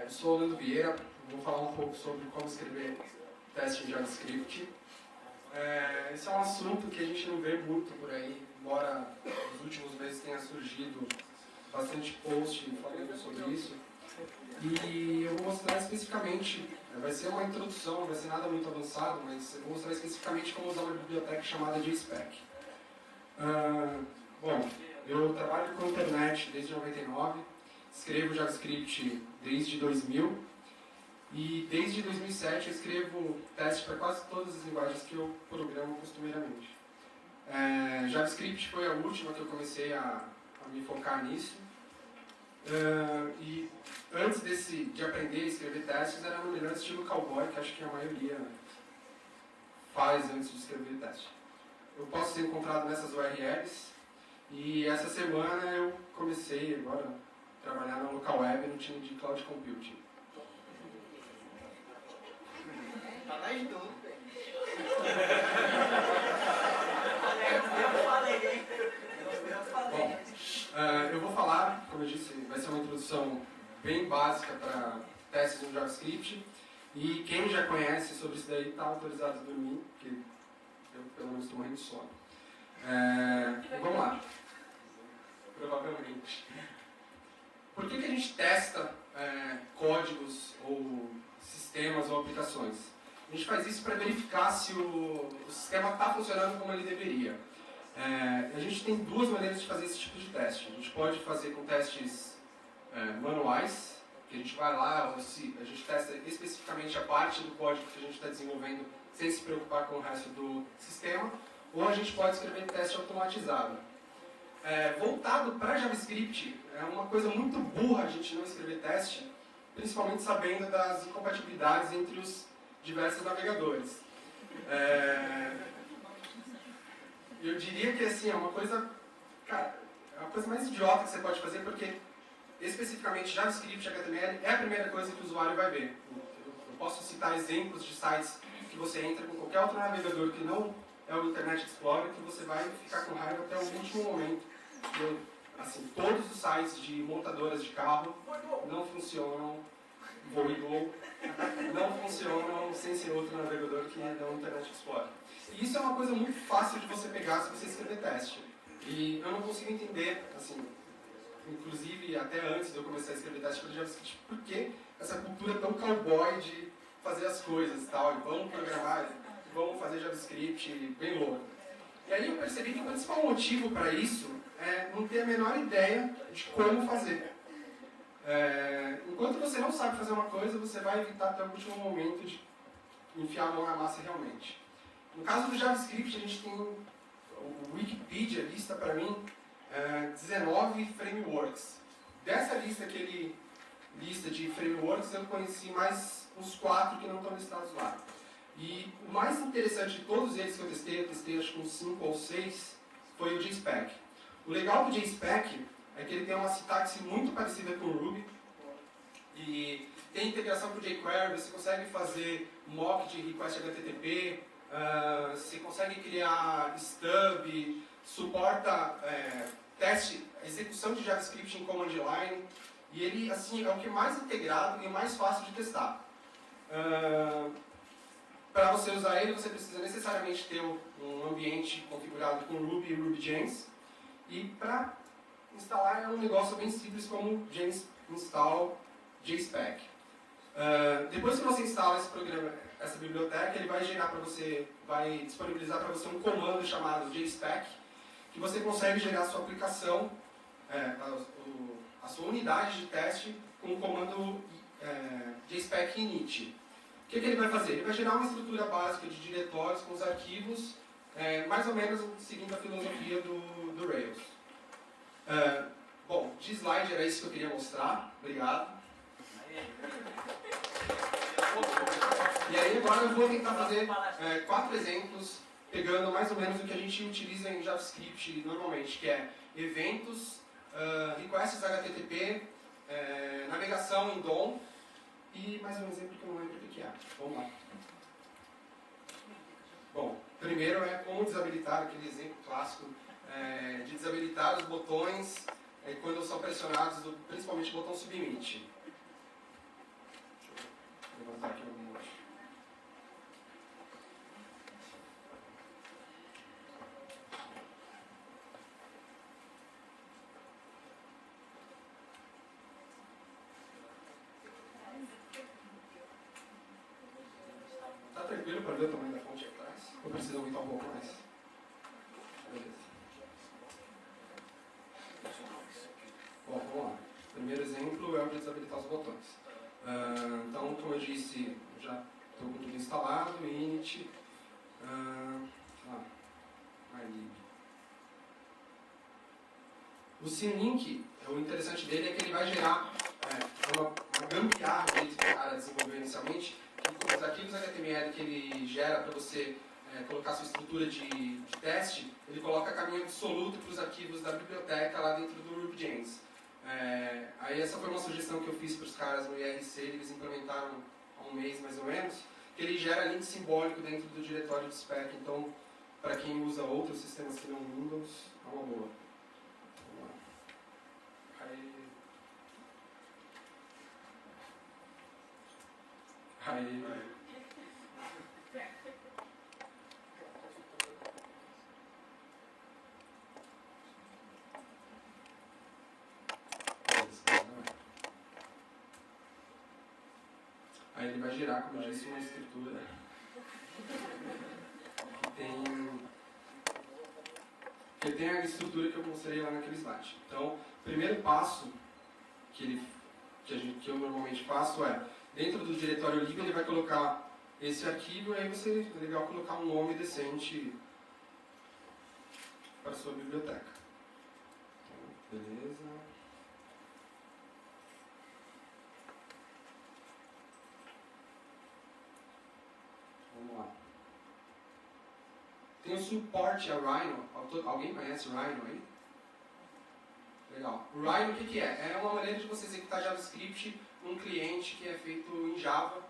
Eu sou o Leandro Vieira, vou falar um pouco sobre como escrever teste em JavaScript. Esse é um assunto que a gente não vê muito por aí, embora nos últimos meses tenha surgido bastante post falando sobre isso. E eu vou mostrar especificamente, vai ser uma introdução, não vai ser nada muito avançado, mas eu vou mostrar especificamente como usar uma biblioteca chamada JSpec. Bom, eu trabalho com a internet desde 99, escrevo JavaScript desde 2000 e desde 2007 eu escrevo teste para quase todas as linguagens que eu programo costumeiramente. JavaScript foi a última que eu comecei a me focar nisso. E antes de aprender a escrever testes, era no melhor estilo cowboy, que acho que a maioria faz antes de escrever teste. Eu posso ser encontrado nessas URLs, e essa semana eu comecei agora a trabalhar na local web no time de Cloud Computing. Tá nas dúvidas. Bom, eu vou falar, como eu disse, vai ser uma introdução bem básica para testes no JavaScript. E quem já conhece sobre isso daí está autorizado a dormir, porque eu pelo menos estou morrendo de sono. Vamos lá. Provavelmente. Por que a gente testa códigos ou sistemas ou aplicações? A gente faz isso para verificar se o sistema está funcionando como ele deveria. A gente tem duas maneiras de fazer esse tipo de teste. A gente pode fazer com testes manuais, que a gente vai lá, a gente testa especificamente a parte do código que a gente está desenvolvendo sem se preocupar com o resto do sistema, ou a gente pode escrever teste automatizado. Voltado para JavaScript, é uma coisa muito burra a gente não escrever teste, principalmente sabendo das incompatibilidades entre os diversos navegadores. Eu diria que assim, é uma coisa, cara, é a coisa mais idiota que você pode fazer, porque especificamente JavaScript e HTML é a primeira coisa que o usuário vai ver. Eu posso citar exemplos de sites que você entra com qualquer outro navegador que não é o Internet Explorer, que você vai ficar com raiva até o último momento. Assim, todos os sites de montadoras de carro não funcionam, não funcionam sem ser outro navegador que não o Internet Explorer. E isso é uma coisa muito fácil de você pegar se você escrever teste. E eu não consigo entender, assim, inclusive até antes de eu começar a escrever teste para JavaScript, por que essa cultura tão cowboy de fazer as coisas e tal, e vamos programar, vamos fazer JavaScript bem louco. E aí eu percebi que o principal motivo para isso é não ter a menor ideia de como fazer. Enquanto você não sabe fazer uma coisa, você vai evitar até o último momento de enfiar a mão na massa realmente. No caso do JavaScript, a gente tem o Wikipedia lista para mim 19 frameworks. Dessa lista que ele lista de frameworks, eu conheci mais uns 4 que não estão listados lá. E o mais interessante de todos eles que eu testei acho que uns 5 ou 6, foi o JSpec. O legal do JSpec é que ele tem uma sintaxe muito parecida com o Ruby, e tem integração com o jQuery, você consegue fazer mock de request HTTP, você consegue criar stub, suporta execução de JavaScript em command line, e ele assim, é o que é mais integrado e mais fácil de testar. Para você usar ele, você precisa necessariamente ter um ambiente configurado com Ruby e RubyGems, e para instalar é um negócio bem simples como Gems install JSpec. Depois que você instala esse programa, essa biblioteca, ele vai gerar para você, vai disponibilizar para você um comando chamado JSpec, que você consegue gerar a sua aplicação, a sua unidade de teste com o comando JSpec init. O que ele vai fazer? Ele vai gerar uma estrutura básica de diretórios com os arquivos, mais ou menos seguindo a filosofia do Rails. Bom, de slide era isso que eu queria mostrar. Obrigado. E aí agora eu vou tentar fazer 4 exemplos, pegando mais ou menos o que a gente utiliza em JavaScript normalmente, que é eventos, requests HTTP, navegação em DOM, e mais um exemplo que eu não lembro o que é. Vamos lá. Bom, primeiro é como desabilitar, aquele exemplo clássico de desabilitar os botões quando são pressionados, principalmente o botão submit. levantar aqui no monte. Tá tranquilo para ver o tamanho da fonte aqui atrás? Ou precisa aumentar um pouco mais? Beleza. Bom, vamos lá. O primeiro exemplo é o de desabilitar os botões. Então, como eu disse, já estou com tudo instalado, init, mylib. O Symlink, o interessante dele é que ele vai gerar uma gambiarra que o cara desenvolveu inicialmente, que os arquivos HTML que ele gera para você colocar sua estrutura de teste, ele coloca caminho absoluto para os arquivos da biblioteca lá dentro do RubyGems. Aí essa foi uma sugestão que eu fiz para os caras no IRC, eles implementaram há um mês mais ou menos, que ele gera link simbólico dentro do diretório de spec. Então, para quem usa outros sistemas que não Windows, é uma boa. Vamos lá. Aí. Aí ele vai gerar, como eu disse, uma estrutura que tem a estrutura que eu mostrei lá naquele slide. Então, o primeiro passo que eu normalmente faço é, dentro do diretório lib, ele vai colocar esse arquivo, e aí é legal colocar um nome decente para a sua biblioteca. Então, beleza. Vamos lá. Tem o suporte a Rhino. Alguém conhece o Rhino aí? Legal. O Rhino, o que é? É uma maneira de você executar JavaScript num cliente que é feito em Java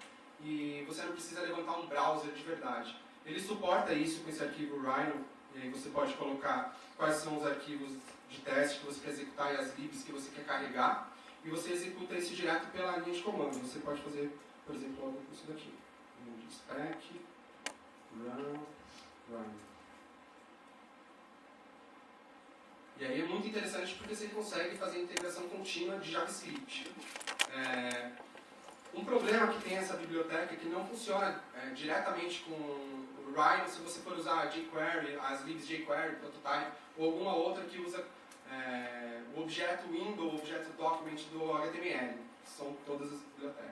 e você não precisa levantar um browser de verdade. Ele suporta isso com esse arquivo Rhino, e aí você pode colocar quais são os arquivos de teste que você quer executar e as libs que você quer carregar, e você executa isso direto pela linha de comando. Você pode fazer, por exemplo, algo com isso daqui. Spec, run. E aí é muito interessante porque você consegue fazer integração contínua de JavaScript. Um problema que tem essa biblioteca é que não funciona diretamente com o Rhino se você for usar jQuery, as libs jQuery, Prototype, ou alguma outra que usa o objeto window, o objeto document do HTML, que são todas as bibliotecas.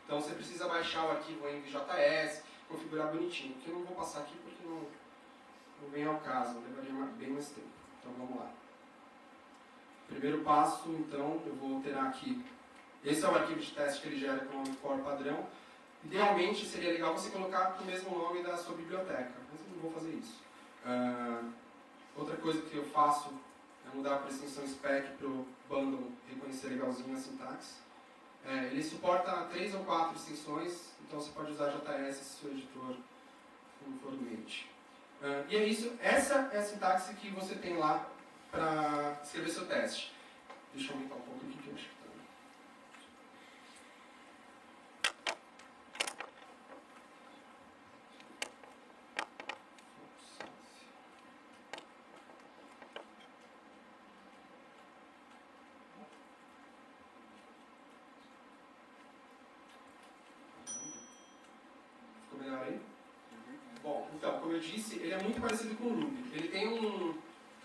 Então você precisa baixar o arquivo em JS, configurar bonitinho, que eu não vou passar aqui porque não vem ao caso, levaria bem mais tempo. Então vamos lá. Primeiro passo, então, eu vou alterar aqui. Esse é o arquivo de teste que ele gera com o nome for padrão. Idealmente seria legal você colocar o mesmo nome da sua biblioteca, mas eu não vou fazer isso. Outra coisa que eu faço é mudar para a extensão spec para o bundle reconhecer legalzinho a sintaxe. Ele suporta 3 ou 4 extensões, então você pode usar JS se seu editor conformemente. E é isso, essa é a sintaxe que você tem lá para escrever seu teste. Deixa eu aumentar um pouco aqui que eu acho que está. Ficou melhor aí? Bom, então, como eu disse, ele é muito parecido com o Ruby. Ele tem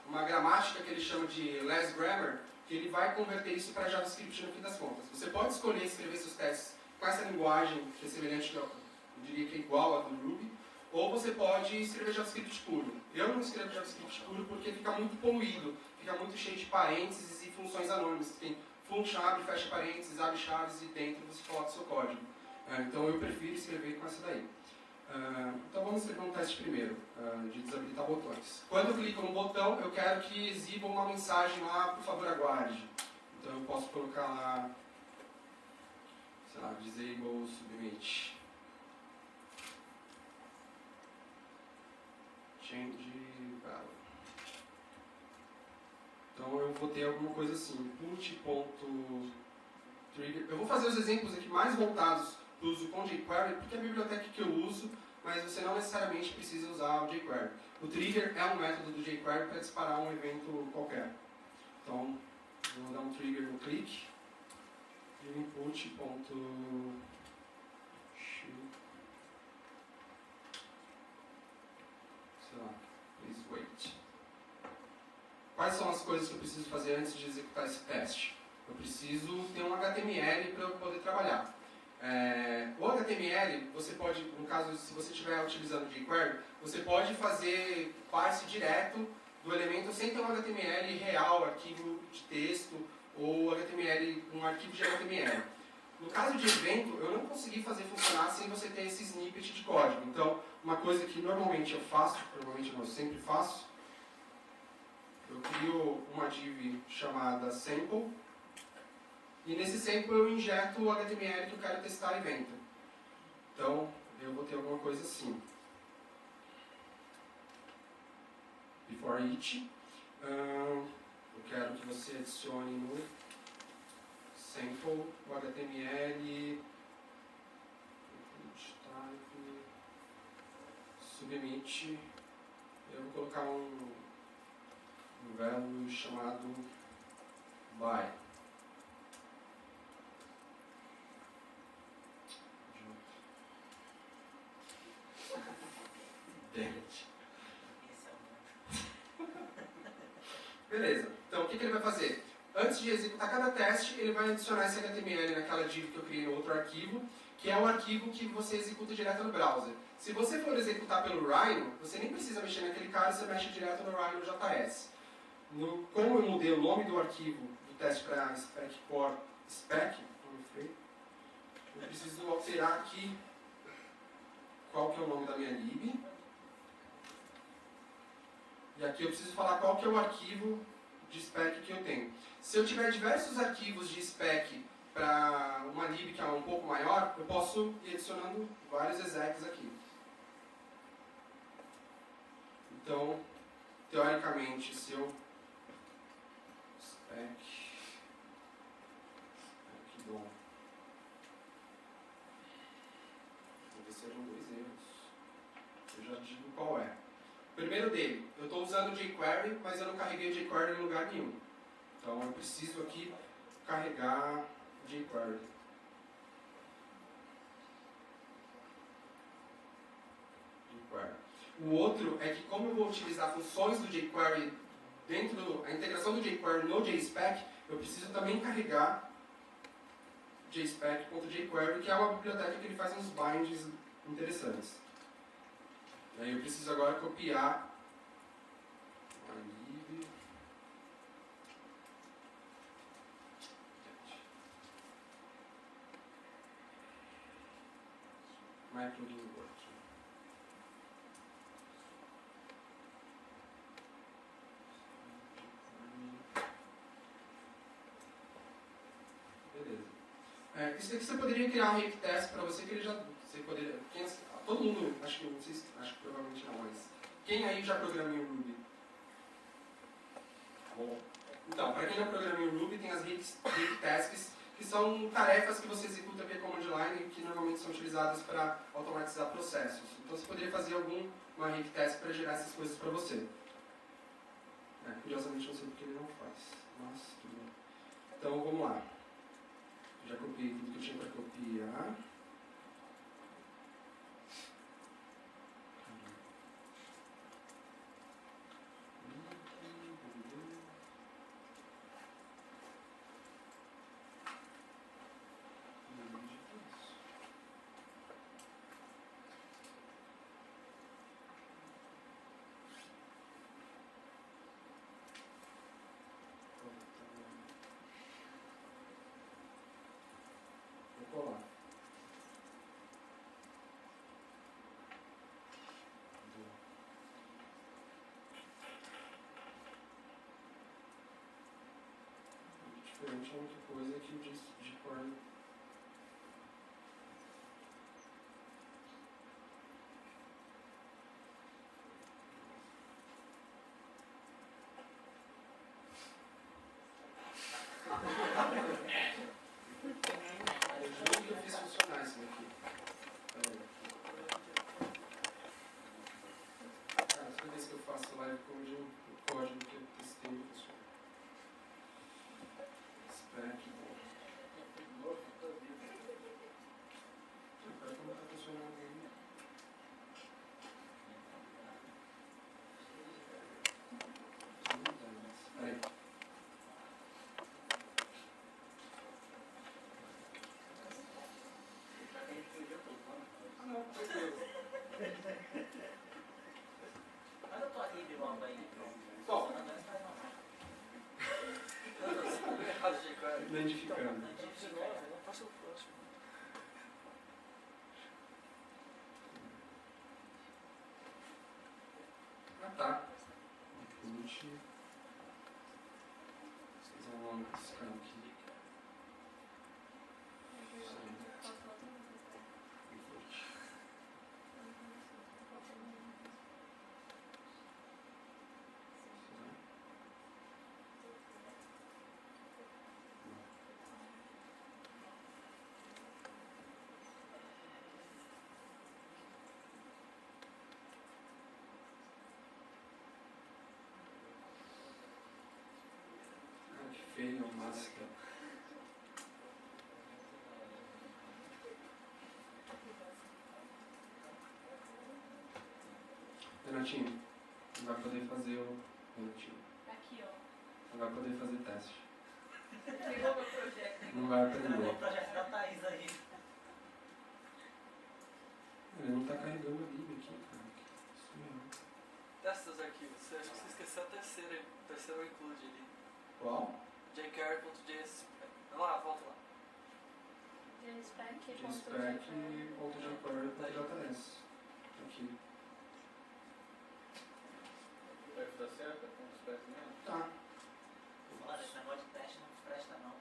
uma gramática que ele chama de less grammar, que ele vai converter isso para JavaScript no fim das contas. Você pode escolher escrever seus testes com essa linguagem que é semelhante, eu diria que é igual à do Ruby, ou você pode escrever JavaScript puro. Eu não escrevo JavaScript puro porque fica muito poluído, fica muito cheio de parênteses e funções anônimas. Tem function, abre, fecha parênteses, abre chaves e dentro você coloca o seu código. Então eu prefiro escrever com essa daí. Então vamos escrever um teste primeiro, de desabilitar botões. Quando eu clico no botão, eu quero que exiba uma mensagem lá, por favor aguarde. Então eu posso colocar lá, sei lá, disable submit. Change value. Então eu vou ter alguma coisa assim, input.trigger. Eu vou fazer os exemplos aqui mais voltados para o uso com jQuery, porque é a biblioteca que eu uso, mas você não necessariamente precisa usar o jQuery. O trigger é um método do jQuery para disparar um evento qualquer. Então, vou dar um trigger no click e o input ponto sei lá, please wait. Quais são as coisas que eu preciso fazer antes de executar esse teste? Eu preciso ter um HTML para eu poder trabalhar. O HTML, você pode, no caso, se você estiver utilizando jQuery, você pode fazer parse direto do elemento sem ter um HTML real, arquivo de texto, ou HTML, um arquivo de HTML. No caso de evento, eu não consegui fazer funcionar sem você ter esse snippet de código. Então, uma coisa que normalmente eu faço, provavelmente não, eu sempre faço, eu crio uma div chamada sample, e nesse sample eu injeto o HTML que eu quero testar evento. Então, eu vou ter alguma coisa assim. Before each, eu quero que você adicione no sample o HTML, type, submit, eu vou colocar um value chamado by. Beleza, então o que ele vai fazer? Antes de executar cada teste, ele vai adicionar esse HTML naquela div que eu criei no outro arquivo, que é o arquivo que você executa direto no browser. Se você for executar pelo Rhino, você nem precisa mexer naquele cara, você mexe direto no Rhino.js. Como eu mudei o nome do arquivo do teste para spec, eu preciso alterar aqui qual que é o nome da minha lib. E aqui eu preciso falar qual que é o arquivo de spec que eu tenho. Se eu tiver diversos arquivos de spec para uma lib que é um pouco maior, eu posso ir adicionando vários execs aqui. Então, teoricamente, se eu spec bom, talvez sejam dois erros. Eu já digo qual é. O primeiro dele, eu estou usando o jQuery, mas eu não carreguei o jQuery em lugar nenhum. Então eu preciso aqui carregar o jQuery. O outro é que como eu vou utilizar funções do jQuery dentro da integração do jQuery no JSpec, eu preciso também carregar jspec.jQuery, que é uma biblioteca que ele faz uns binds interessantes. Aí eu preciso agora copiar a lib. My plugin work. Beleza. Isso aqui você poderia criar um rake test para você que ele já. Você poderia. Todo mundo, acho que não sei, acho que provavelmente não, mas. Quem aí já programa em Ruby? Bom. Então, para quem não programa em Ruby, tem as rake tasks, que são tarefas que você executa via command line, que normalmente são utilizadas para automatizar processos. Então você poderia fazer uma rake task para gerar essas coisas para você. Curiosamente, não sei porque ele não faz, mas tudo bem. Então, vamos lá. Já copiei tudo que eu tinha para copiar. Vou colar. Diferente, a única coisa é que o jQuery eu juro que eu fiz funcionar isso daqui. landificando. Ah, tá. Input. Vocês vão buscar aqui. Feio, máscara. Renatinho, não vai poder fazer o... Renatinho. Aqui, ó. Não vai poder fazer teste. Pegou meu projeto. Não vai aprender. Pegou o projeto da Thaís aí. Ele não está carregando a Bíblia aqui, cara. Isso mesmo. Testa os arquivos. Você acha que você esqueceu o terceiro include ali. Qual? jquery.js. Lá, volta lá. jspec.jquery.js. Aqui. Vai dar certo? Com os pés mesmo? Tá. Olha, esse negócio de teste não presta não.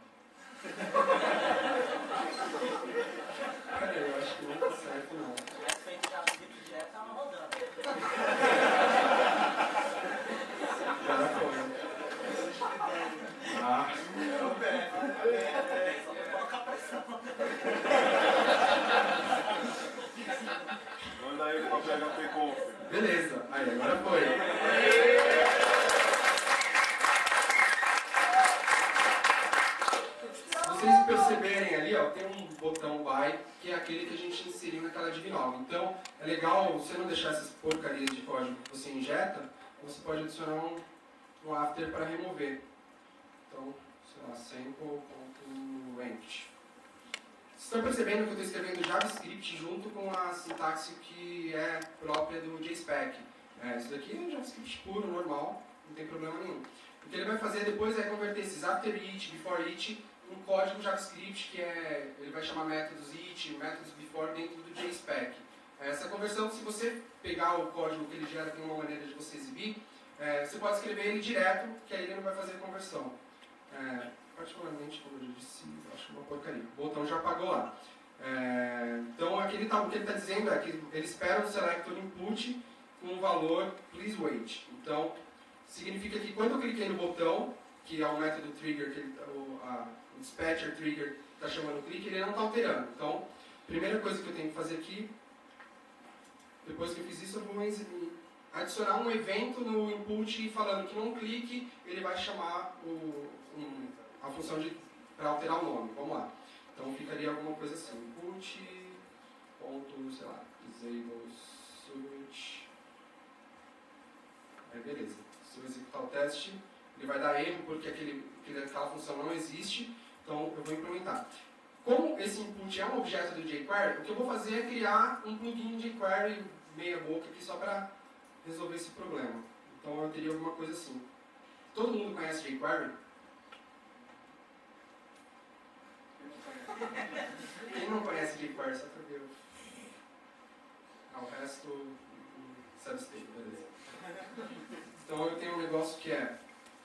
Cara, eu acho que não tá certo, não. Se tivesse feito JavaScript direto, tava rodando. Agora foi. Ah. Só pra colocar pressão. Manda ele pra PHP Conf. Beleza. Aí, agora foi. Se vocês perceberem ali, ó, tem um botão by, que é aquele que a gente inseriu naquela div nova. Então, é legal você não deixar essas porcarias de código que você injeta, você pode adicionar um after para remover. Então, sei lá, sample.empty. Vocês estão percebendo que eu estou escrevendo JavaScript junto com a sintaxe que é própria do JSpec. Isso daqui é JavaScript puro, normal, não tem problema nenhum. O que ele vai fazer depois é converter esses after each, before each, um código JavaScript que ele vai chamar métodos each, métodos before dentro do JSpec. Essa conversão, se você pegar o código que ele gera, tem uma maneira de você exibir, você pode escrever ele direto, que aí ele não vai fazer a conversão. Particularmente, como eu disse, acho uma porcaria. O botão já apagou lá. Então, aqui o que ele está dizendo é que ele espera um selector input com um valor please wait. Então, significa que quando eu cliquei no botão, que é o método trigger, o dispatcher trigger está chamando o clique, ele não está alterando. Então, primeira coisa que eu tenho que fazer aqui, depois que eu fiz isso, eu vou adicionar um evento no input falando que num clique ele vai chamar a função para alterar o nome. Vamos lá. Então ficaria alguma coisa assim. Input, ponto, sei lá, disable switch. Aí beleza. Se eu executar o teste, ele vai dar erro porque aquela função não existe. Então eu vou implementar. Como esse input é um objeto do jQuery, o que eu vou fazer é criar um plugin jQuery meia boca aqui só para resolver esse problema. Então eu teria alguma coisa assim. Todo mundo conhece jQuery? Quem não conhece jQuery, só para ver. O resto substate, beleza. Então eu tenho um negócio que é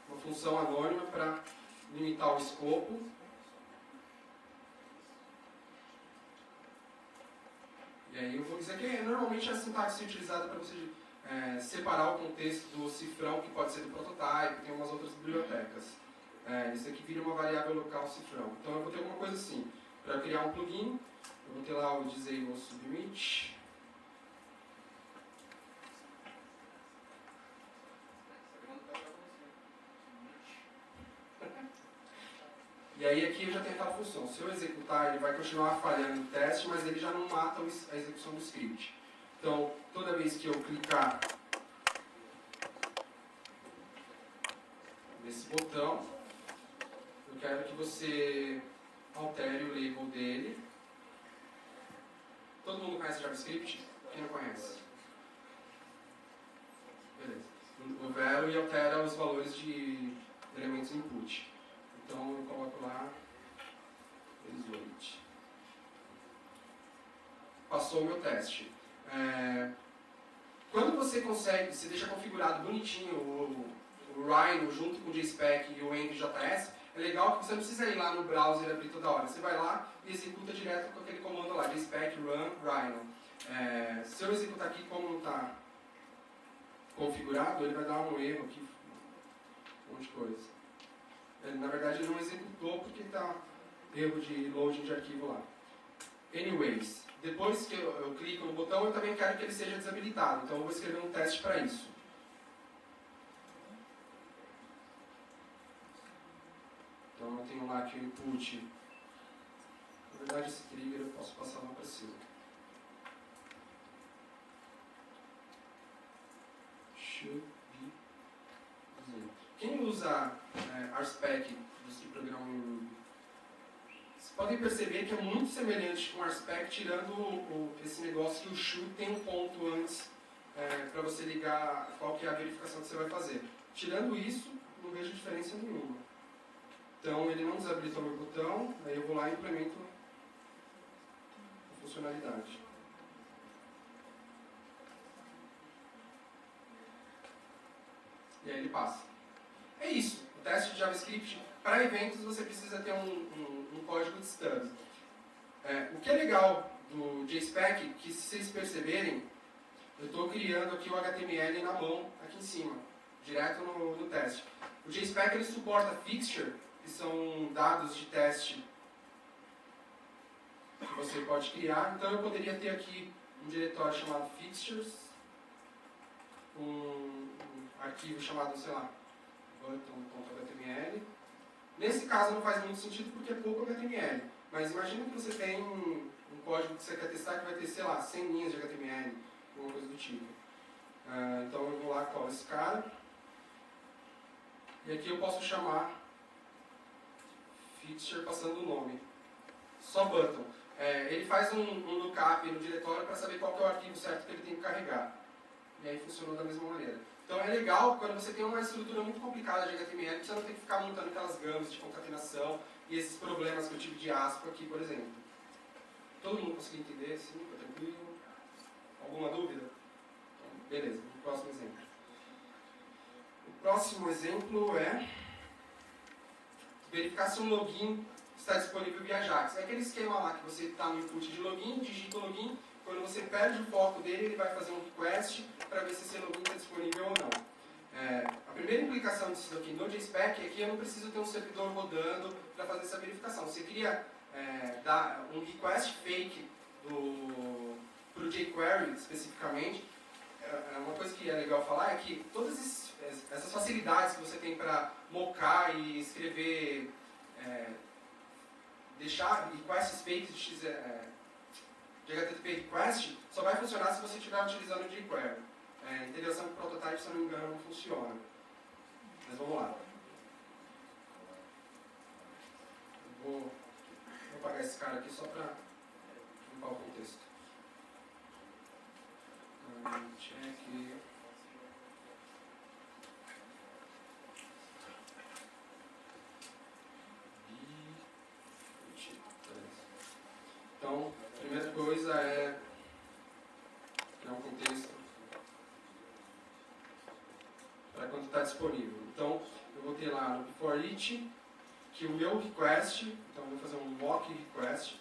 uma função anônima para limitar o escopo. E aí eu vou dizer que normalmente é a sintaxe utilizada para você separar o contexto do cifrão, que pode ser do prototype, tem umas outras bibliotecas. Isso aqui vira uma variável local cifrão. Então eu vou ter alguma coisa assim. Para criar um plugin, eu vou ter lá o disable submit. E aí aqui eu já tenho aquela função. Se eu executar, ele vai continuar falhando o teste, mas ele já não mata a execução do script. Então, toda vez que eu clicar nesse botão, eu quero que você altere o label dele. Todo mundo conhece JavaScript? Quem não conhece? Beleza. O value altera os valores de elementos input. Então eu coloco lá começou o meu teste. Quando você consegue, você deixa configurado bonitinho o Rhino junto com o JSpec e o AngJS, é legal que você não precisa ir lá no browser e abrir toda hora. Você vai lá e executa direto com aquele comando lá, JSpec run Rhino. Se eu executar aqui como não está configurado, ele vai dar um erro aqui, um monte de coisa. Na verdade, ele não executou porque está erro de loading de arquivo lá. Anyways, depois que eu clico no botão, eu também quero que ele seja desabilitado. Então eu vou escrever um teste para isso. Então eu tenho lá que o input... Na verdade, esse trigger eu posso passar lá para cima. Should be 0. Quem usa RSpec que programam em Ruby, vocês podem perceber que é muito semelhante com RSpec, tirando esse negócio que o should tem um ponto antes para você ligar qual que é a verificação que você vai fazer. Tirando isso, não vejo diferença nenhuma. Então ele não desabilitou meu botão, aí eu vou lá e implemento a funcionalidade. E aí ele passa. É isso. O teste de JavaScript, para eventos, você precisa ter um código de stub. O que é legal do JSpec, que se vocês perceberem, eu estou criando aqui o HTML na mão, aqui em cima, direto no teste. O JSpec ele suporta fixture, que são dados de teste que você pode criar. Então eu poderia ter aqui um diretório chamado fixtures, um arquivo chamado, sei lá, button.html. Nesse caso não faz muito sentido porque é pouco HTML. Mas imagina que você tem um código que você quer testar que vai ter, sei lá, 100 linhas de HTML, alguma coisa do tipo. Então eu vou lá, colo esse cara. E aqui eu posso chamar fixture passando o nome. Só button. Ele faz um lookup no diretório para saber qual que é o arquivo certo que ele tem que carregar. E aí funcionou da mesma maneira. Então é legal quando você tem uma estrutura muito complicada de HTML, que você não tem que ficar montando aquelas gamas de concatenação e esses problemas que eu tive de ASP aqui, por exemplo. Todo mundo conseguiu entender? Sim, foi tranquilo? Alguma dúvida? Então, beleza, o próximo exemplo. O próximo exemplo é verificar se um login está disponível via Ajax. É aquele esquema lá que você está no input de login, digita o login, quando você perde o foco dele, ele vai fazer um request para ver se esse login está disponível ou não. A primeira implicação disso aqui no JSpec é que eu não preciso ter um servidor rodando para fazer essa verificação. Você queria dar um request fake para o jQuery especificamente. Uma coisa que é legal falar é que todas essas facilidades que você tem para mocar e escrever, deixar requests fakes de HTTP request só vai funcionar se você estiver utilizando o jQuery. Integração com prototype, se eu não me engano, não funciona. Mas vamos lá. Vou apagar esse cara aqui só para limpar o contexto. Check. Então, a primeira coisa é criar um contexto para quando está disponível. Então, eu vou ter lá no before each que o meu request, então eu vou fazer um mock request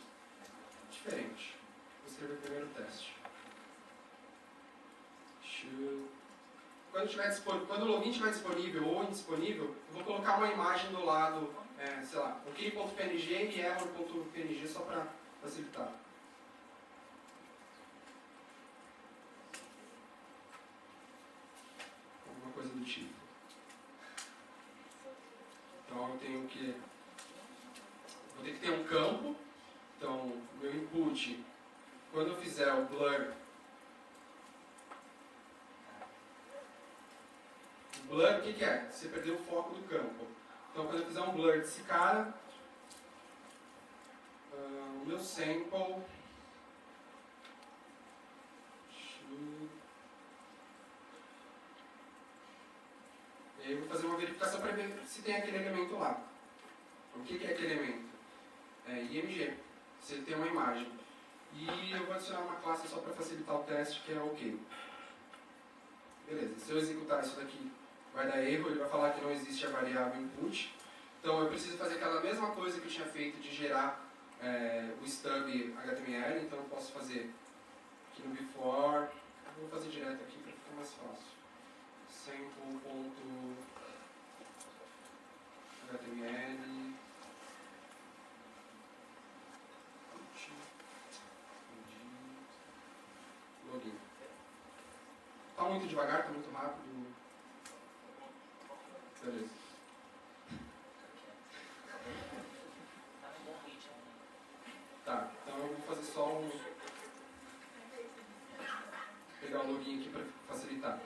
diferente. Vou escrever o primeiro teste. Quando o login estiver disponível ou indisponível, eu vou colocar uma imagem do lado, sei lá, ok.png e error.png só para facilitar. Alguma coisa do tipo. Então eu tenho que... Vou ter que ter um campo. Então, meu input, quando eu fizer o blur... Blur, o que é? Você perdeu o foco do campo. Então, quando eu fizer um blur desse cara, o meu sample... E aí eu vou fazer uma verificação para ver se tem aquele elemento lá. O que é aquele elemento? IMG. Se ele tem uma imagem. E eu vou adicionar uma classe só para facilitar o teste, que é OK. Beleza, se eu executar isso daqui, vai dar erro, ele vai falar que não existe a variável input. Então eu preciso fazer aquela mesma coisa que eu tinha feito de gerar o stub HTML, então eu posso fazer aqui no before, eu vou fazer direto aqui para ficar mais fácil. Sample.html login. Tá muito devagar, tá muito rápido. Beleza. Tá num bom ritmo. Tá, então eu vou fazer só pegar o login aqui para facilitar.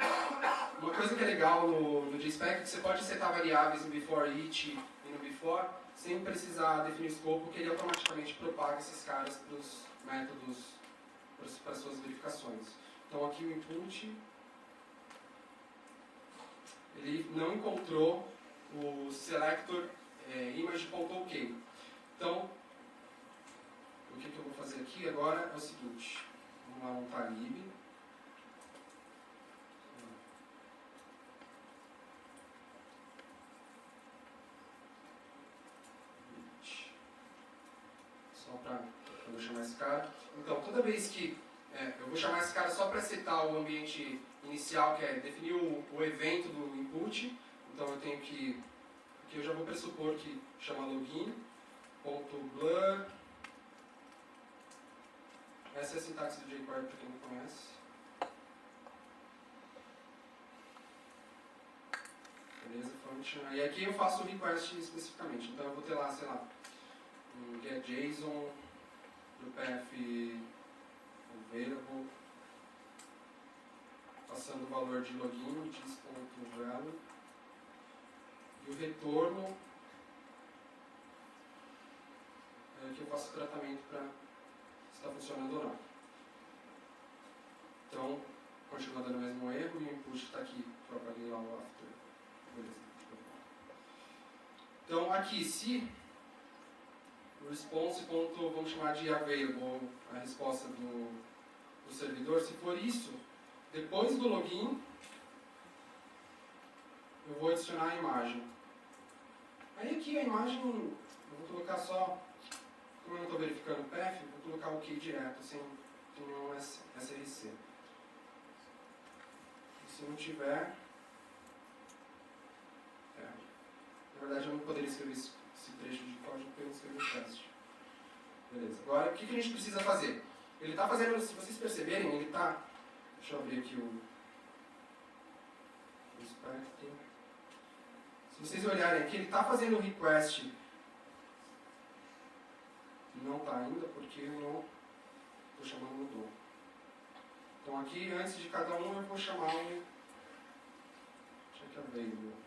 Uma coisa que é legal no JSpec é que você pode setar variáveis no before each e no before sem precisar definir o escopo, porque ele automaticamente propaga esses caras para os métodos, para as suas verificações. Então aqui o input, ele não encontrou o selector image.ok. Então, o que eu vou fazer aqui agora é o seguinte. Vamos lá montar lib. Só para eu chamar esse cara. Então, toda vez que eu vou chamar esse cara só para setar o ambiente inicial, que é definir o evento do input. Então eu tenho que... Aqui eu já vou pressupor que chama login.blur. Essa é a sintaxe do jQuery para quem não conhece. Beleza, function. E aqui eu faço o request especificamente. Então eu vou ter lá, sei lá, um getJSON do path available, passando o valor de login, dis.value, e o retorno que eu faço o tratamento para se está funcionando ou não. Então, continua dando o mesmo erro e o input está aqui, propaguei lá o after. Beleza. Então, aqui, se o response. Vamos chamar de available, a resposta do servidor, se for isso, depois do login, eu vou adicionar a imagem. Aí aqui a imagem, eu vou colocar só, como eu não estou verificando o path, vou colocar o OK direto, sem nenhum SRC. E se não tiver... na verdade eu não poderia escrever esse trecho de código porque eu não escrevi o teste. Beleza. Agora, o que a gente precisa fazer? Ele está fazendo, se vocês perceberem, ele está... Deixa eu abrir aqui o spec. Se vocês olharem aqui, ele está fazendo o request. Não está ainda, porque eu não estou chamando o do. Então aqui, antes de cada um, eu vou chamar um check available.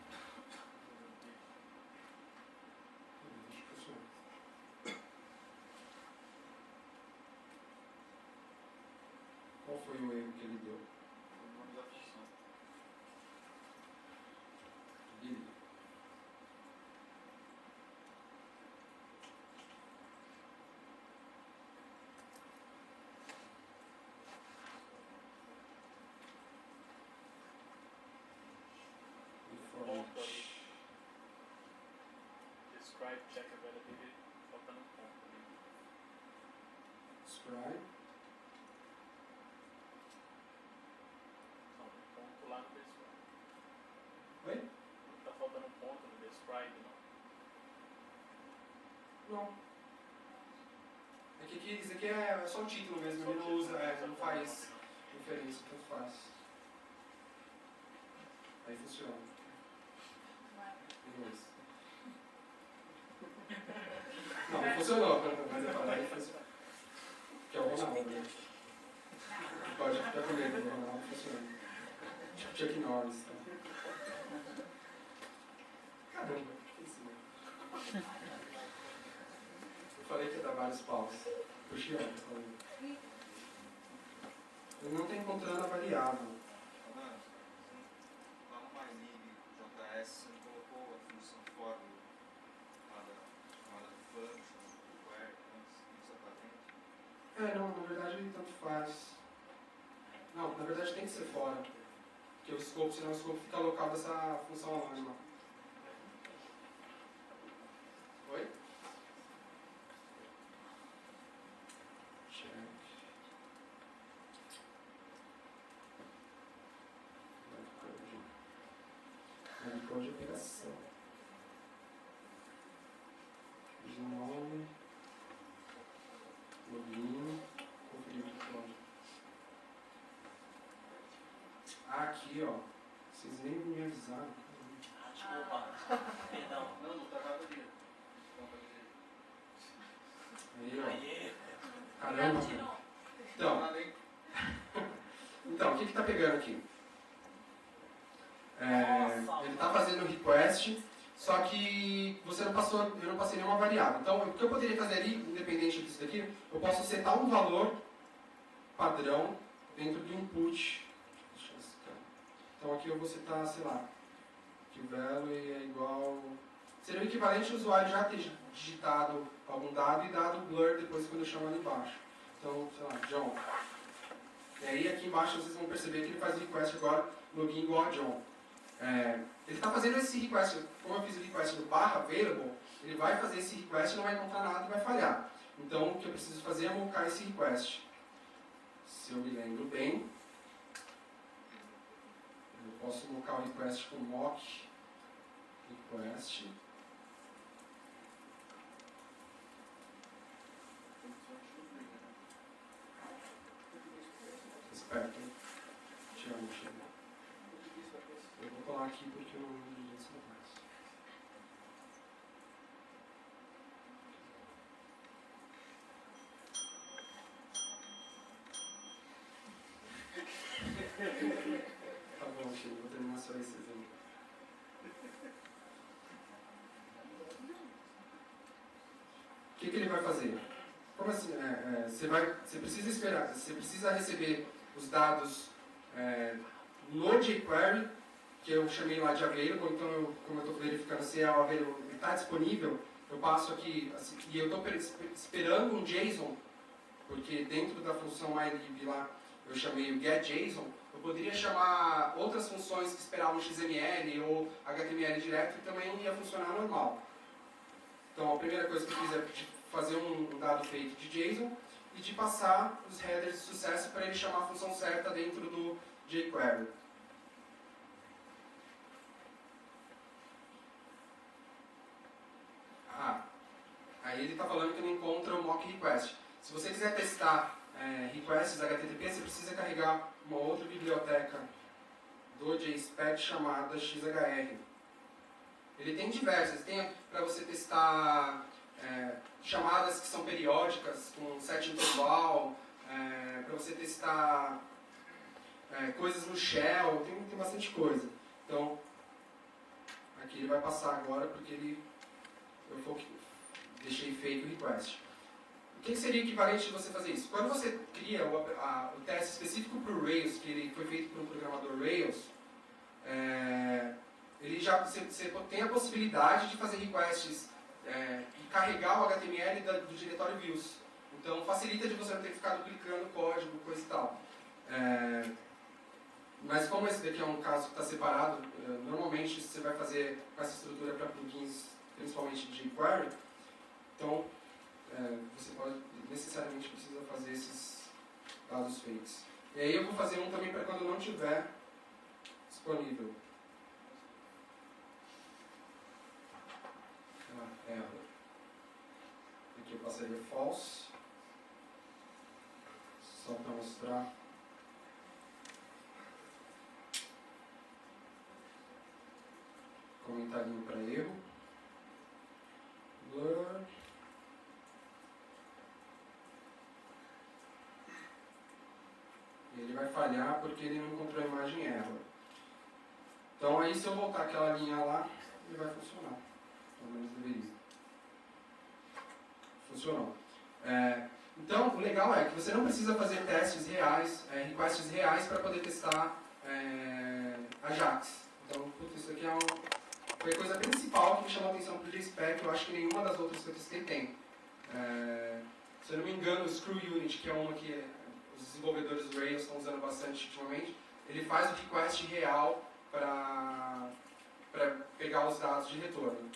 Qual foi o erro que ele deu? Guilherme. Describe check availability, faltando um ponto ali. Describe. Não, um ponto lá no describe. Oi? Tá faltando um ponto no describe, não? Não. É que aqui, isso aqui é só um título mesmo, ele não usa, não faz referência, tanto faz. Aí funciona. Beleza. Não, não funcionou, mas eu falei que funcionou. Que é o Ronaldo, né? Pode ficar com medo, o Ronaldo funciona. Tipo Chuck Norris, tá? Caramba, que isso, né? Eu falei que ia dar vários paus. Puxei, ó, eu falei. Eu não estou encontrando a variável. Lá no MyLib.js você não colocou a função for chamada function, query, antes, isso é patente? Não, na verdade tanto faz. Não, na verdade tem que ser fora. Porque o scope, senão o scope fica alocado essa função anônima. Oi? Check. Webcode é operação. Fiz um nome. Login. Conferir o código. Aqui, ó. Vocês nem me avisaram. Desculpa. Perdão. Não tá nada ali. Aí, ó. Aê. Caramba. Então, o que está pegando aqui? Ele está fazendo um request, só que eu não passei nenhuma variável. Então, o que eu poderia fazer ali, independente disso daqui, eu posso setar um valor padrão dentro do input. Então, aqui eu vou setar, sei lá, que o value é igual... Seria o equivalente ao usuário já ter digitado algum dado e dado blur depois quando eu chamo ali embaixo. Então, sei lá, John. E aí aqui embaixo vocês vão perceber que ele faz o request agora, login igual a John. Ele está fazendo esse request, como eu fiz o request no /available, ele vai fazer esse request, não vai encontrar nada e vai falhar. Então o que eu preciso fazer é mocar esse request. Se eu me lembro bem, eu posso mocar o request com mock request. Esperto, hein? Tirar a mochila. Eu vou colar aqui porque eu não lembro disso mais. Tá bom, Chico, vou terminar só esse exemplo. O que ele vai fazer? Como assim? Você precisa esperar, você precisa receber os dados no jQuery, que eu chamei lá de available, então como eu estou verificando se é o available está disponível, eu passo aqui, assim, e eu estou esperando um JSON, porque dentro da função mylib lá eu chamei o getJSON, eu poderia chamar outras funções que esperavam XML ou HTML direto e também ia funcionar normal. Então a primeira coisa que eu fiz é fazer um dado feito de JSON e de passar os headers de sucesso para ele chamar a função certa dentro do jQuery. Aí ele está falando que não encontra o mock request. Se você quiser testar requests HTTP, você precisa carregar uma outra biblioteca do JSPEC chamada XHR. Ele tem diversas. Tem para você testar chamadas que são periódicas, com set interval, para você testar coisas no shell, tem bastante coisa. Então, aqui ele vai passar agora porque eu deixei feito o request. O que seria equivalente de você fazer isso? Quando você cria o teste específico para o Rails, que ele foi feito por um programador Rails, você tem a possibilidade de fazer requests e carregar o HTML do diretório views. Então facilita de você não ter que ficar duplicando código, coisa e tal. Mas como esse daqui é um caso que está separado, normalmente você vai fazer com essa estrutura para plugins, principalmente de jQuery, então você necessariamente precisa fazer esses dados fakes. E aí eu vou fazer um também para quando não tiver disponível. Error. Aqui eu passaria false. Só para mostrar. Comentarinho para erro. Blur. Ele vai falhar porque ele não encontrou a imagem error. Então aí se eu voltar aquela linha lá, ele vai funcionar. Pelo menos deveria. Funcionou. Então o legal é que você não precisa fazer testes reais, requests reais para poder testar Ajax. Então, isso aqui foi a coisa principal que me chamou a atenção para o JSPEC. Eu acho que nenhuma das outras que eu testei tem. Se eu não me engano, o Screw Unit, que é uma que os desenvolvedores do Rails estão usando bastante ultimamente, ele faz o request real para pegar os dados de retorno.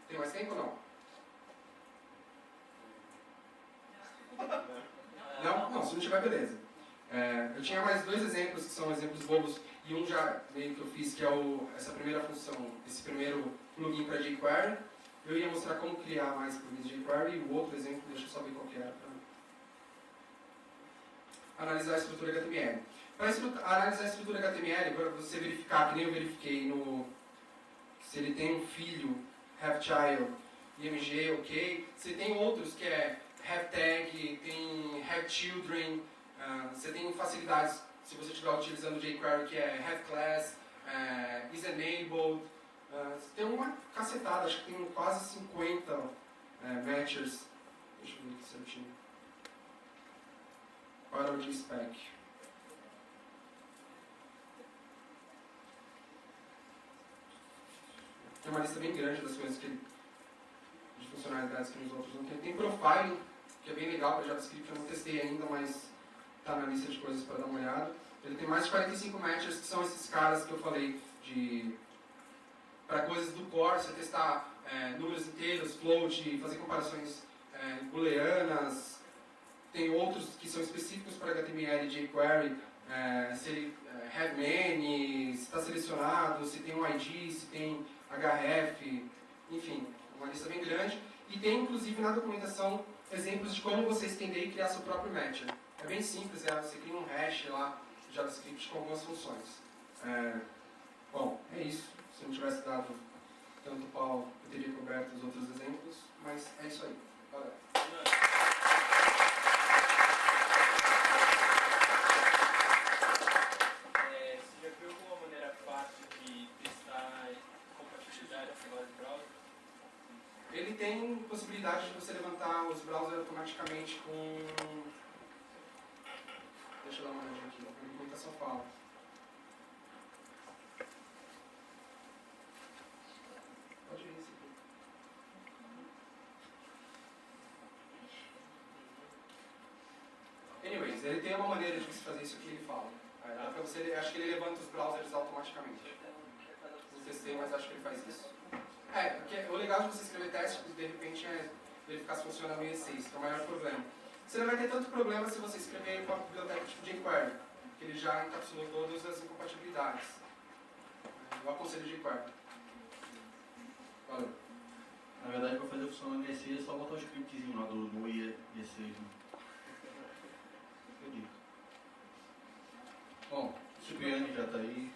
Tem mais tempo ou não? Não, se não tiver, beleza. Eu tinha mais dois exemplos que são exemplos bobos, e um já meio que eu fiz, que é essa primeira função, esse primeiro plugin para jQuery. Eu ia mostrar como criar mais plugins de jQuery, e o outro exemplo, deixa eu só ver qual que era, para analisar a estrutura HTML. Para analisar a estrutura HTML, para você verificar, que nem eu verifiquei se ele tem um filho, have child, img, ok. Você tem outros que é have tag, tem have children, você tem facilidades, se você estiver utilizando jQuery, que é have class, is enabled. Tem uma cacetada, acho que tem quase 50 matchers. Deixa eu ver aqui certinho. Para o spec. Tem uma lista bem grande das coisas de funcionalidades que os outros não têm. Tem profiling, que é bem legal para JavaScript, eu não testei ainda, mas está na lista de coisas para dar uma olhada. Ele tem mais de 45 matchers, que são esses caras que eu falei para coisas do core, você testar números inteiros, float, fazer comparações booleanas. Tem outros que são específicos para HTML e jQuery, se ele have many, se está selecionado, se tem um ID, se tem href, enfim, uma lista bem grande. E tem, inclusive, na documentação, exemplos de como você estender e criar seu próprio matcher. É bem simples, você cria um hash lá, JavaScript, com algumas funções. Bom, é isso. Se eu não tivesse dado tanto pau, eu teria coberto os outros exemplos, mas é isso aí. Valeu. Você já viu alguma maneira fácil de testar compatibilidade com vários browsers? Ele tem possibilidade de você levantar os browsers automaticamente com... Deixa eu dar uma olhadinha aqui, a documentação fala. Pode ver isso aqui. Anyways, ele tem uma maneira de você fazer isso aqui, ele fala. Dá pra você, acho que ele levanta os browsers automaticamente. Não testei, mas acho que ele faz isso. Porque o legal de você escrever teste, de repente, é verificar se funciona no E6, que é o maior problema. Você não vai ter tanto problema se você escrever com a biblioteca tipo jQuery, porque ele já encapsulou todas as incompatibilidades. Eu aconselho jQuery. Valeu. Na verdade, para fazer funcionar no E6 é só botar o scriptzinho lá do E6. Né? Eu digo. Bom, o Cipriani já está aí.